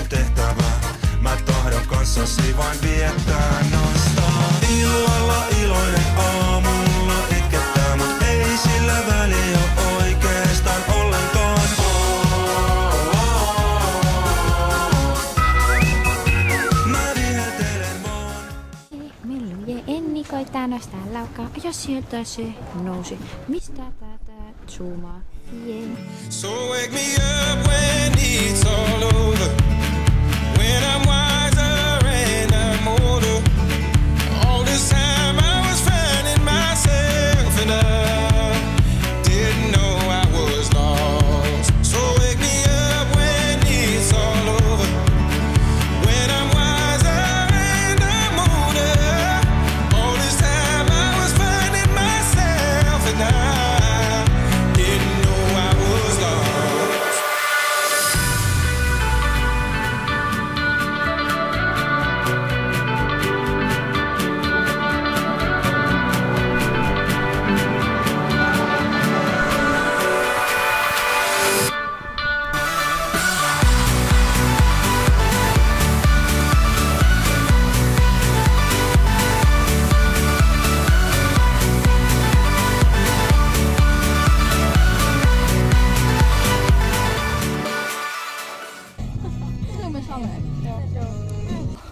tehtävä. Mä tahdon kanssasi vain viettää nostaa. Illalla iloinen aamulla itkettää, mut ei sillä väliä oo oikeestaan ollenkaan. Mä viheltelen vaan. Milloin ennikoit tänästä laukaa, ja sieltä se nousi. Mistä tätä zoomaa? Yeah. So wake me up when it's all over. When I'm wiser and I'm older. All this time I was finding myself and I didn't know I was lost. So wake me up when it's all over. When I'm wiser and I'm older. All this time I was finding myself and I didn't know I was lost.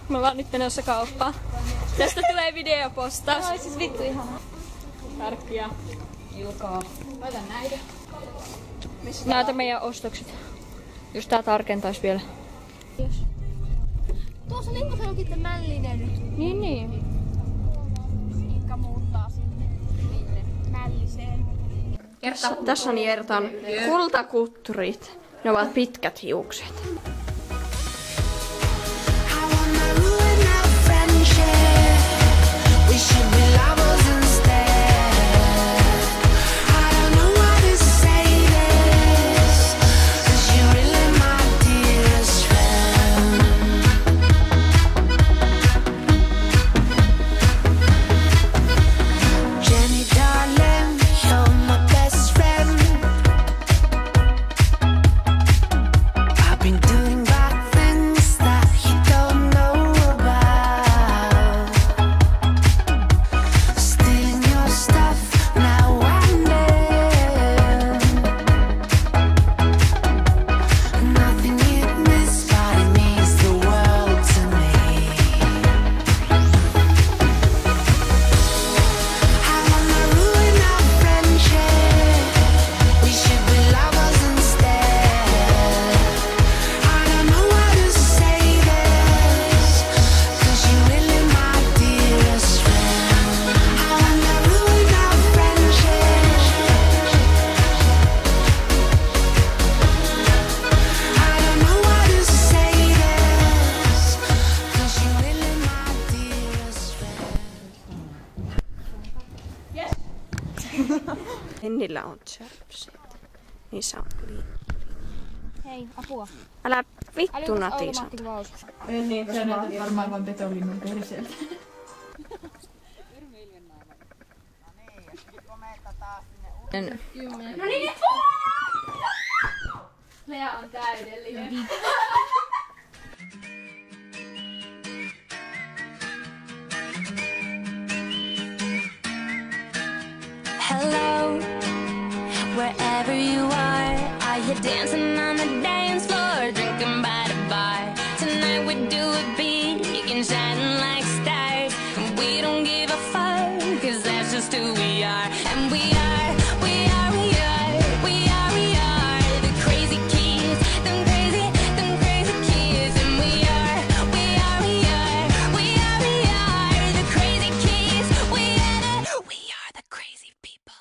Me ollaan nyt menossa kauppaan. Tästä tulee videopostaus. Oi siis vittu ihana. Tarkkia. Ilkaa. Laitan näitä. Näytä meidän ostokset. Jos tää tarkentais vielä. Tuossa Linkosen onkin mällinen. Niin. Iikka muuttaa sinne mälliseen. Tässä on Jertan kultakutturit. Ne ovat pitkät hiukset. Ennillä on chapsit. Niissä on Hei, apua. Älä vittu natisata. Niin, se on varmaan vaan petolinnun tehdä sieltä. No niin, Lea on täydellinen. Hello, wherever you are, you dancing on the dance floor, drinking by the bar. Tonight we do it big and shining like stars. And we don't give a fuck, cause that's just who we are. And we are the crazy kids, them crazy kids. And we are the crazy kids. We are the crazy people.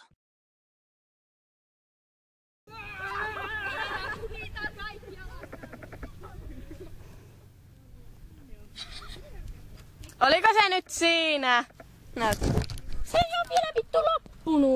Oliko se nyt siinä? Näytä. Se ei oo vielä vittu loppunut.